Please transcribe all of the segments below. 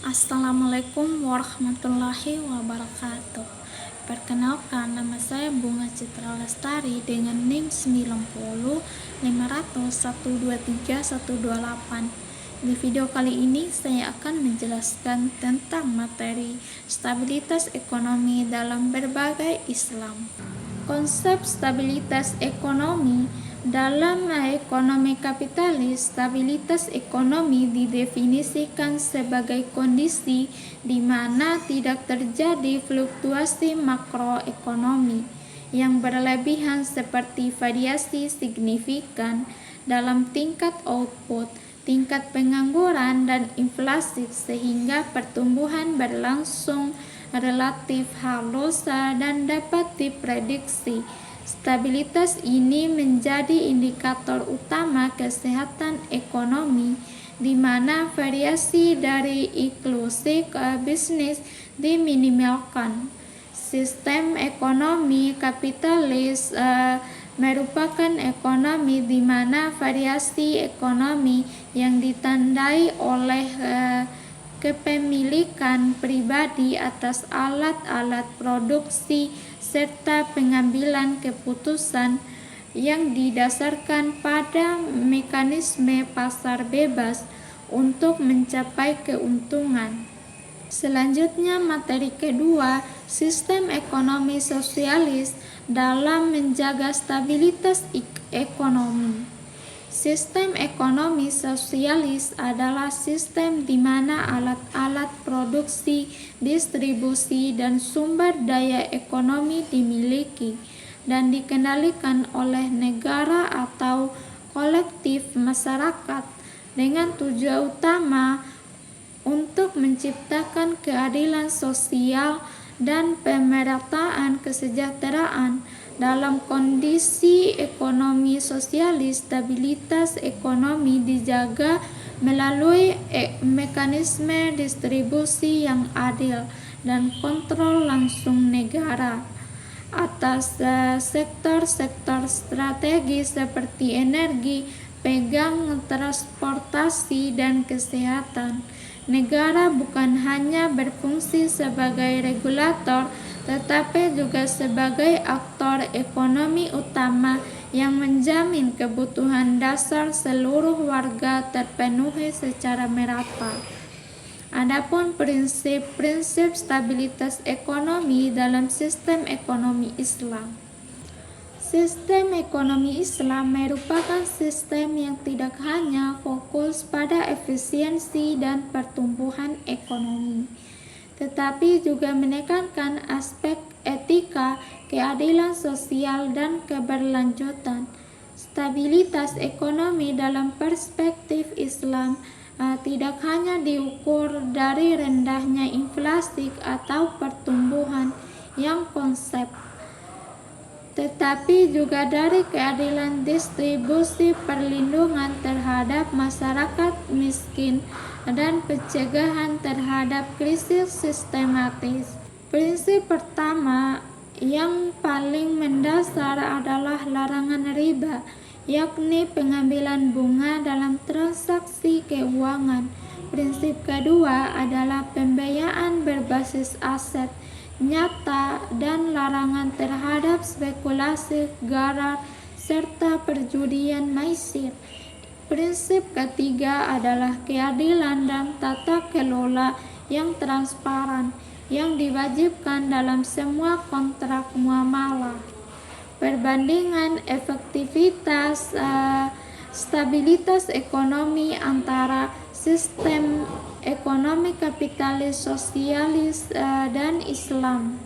Assalamualaikum warahmatullahi wabarakatuh. Perkenalkan, nama saya Bunga Citra Lestari dengan NIM 90500123 128. Di video kali ini saya akan menjelaskan tentang materi stabilitas ekonomi dalam berbagai Islam. Konsep stabilitas ekonomi dalam ekonomi kapitalis, stabilitas ekonomi didefinisikan sebagai kondisi di mana tidak terjadi fluktuasi makroekonomi yang berlebihan seperti variasi signifikan dalam tingkat output, tingkat pengangguran, dan inflasi sehingga pertumbuhan berlangsung relatif halus dan dapat diprediksi. Stabilitas ini menjadi indikator utama kesehatan ekonomi di mana variasi dari inklusi ke bisnis diminimalkan. Sistem ekonomi kapitalis merupakan ekonomi di mana variasi ekonomi yang ditandai oleh kepemilikan pribadi atas alat-alat produksi serta pengambilan keputusan yang didasarkan pada mekanisme pasar bebas untuk mencapai keuntungan. Selanjutnya, materi kedua, sistem ekonomi sosialis dalam menjaga stabilitas ekonomi. Sistem ekonomi sosialis adalah sistem di mana alat-alat produksi, distribusi, dan sumber daya ekonomi dimiliki dan dikendalikan oleh negara atau kolektif masyarakat dengan tujuan utama untuk menciptakan keadilan sosial dan pemerataan kesejahteraan. Dalam kondisi ekonomi sosialis, stabilitas ekonomi dijaga melalui mekanisme distribusi yang adil dan kontrol langsung negara atas sektor-sektor strategis seperti energi, pegang, transportasi, dan kesehatan. Negara bukan hanya berfungsi sebagai regulator, tetapi juga sebagai aktor ekonomi utama yang menjamin kebutuhan dasar seluruh warga terpenuhi secara merata. Adapun prinsip-prinsip stabilitas ekonomi dalam sistem ekonomi Islam. Sistem ekonomi Islam merupakan sistem yang tidak hanya fokus pada efisiensi dan pertumbuhan ekonomi, tetapi juga menekankan aspek etika, keadilan sosial, dan keberlanjutan. Stabilitas ekonomi dalam perspektif Islam tidak hanya diukur dari rendahnya inflasi atau pertumbuhan yang konsep, tetapi juga dari keadilan distribusi, perlindungan terhadap masyarakat miskin, dan pencegahan terhadap krisis sistematis. Prinsip pertama yang paling mendasar adalah larangan riba, yakni pengambilan bunga dalam transaksi keuangan. Prinsip kedua adalah pembiayaan berbasis aset nyata dan larangan terhadap spekulasi gharar serta perjudian maisir. Prinsip ketiga adalah keadilan dan tata kelola yang transparan yang diwajibkan dalam semua kontrak muamalah. Perbandingan efektivitas stabilitas ekonomi antara sistem ekonomi kapitalis, sosialis, dan Islam.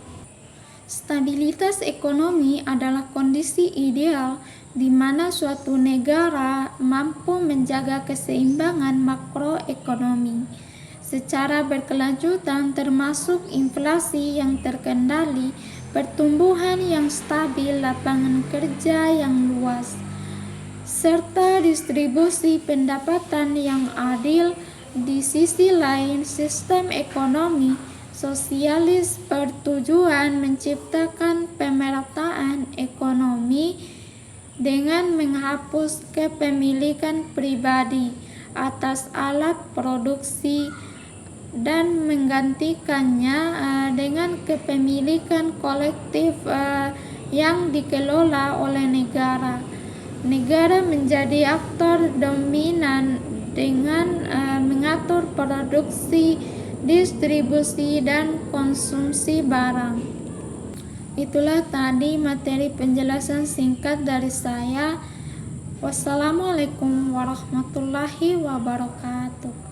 Stabilitas ekonomi adalah kondisi ideal di mana suatu negara mampu menjaga keseimbangan makroekonomi secara berkelanjutan, termasuk inflasi yang terkendali, pertumbuhan yang stabil, lapangan kerja yang luas, serta distribusi pendapatan yang adil. Di sisi lain, sistem ekonomi sosialis bertujuan menciptakan pemerataan ekonomi dengan menghapus kepemilikan pribadi atas alat produksi dan menggantikannya dengan kepemilikan kolektif yang dikelola oleh negara. Negara menjadi aktor dominan dengan mengatur produksi, distribusi, dan konsumsi barang. Itulah tadi materi penjelasan singkat dari saya. Wassalamualaikum warahmatullahi wabarakatuh.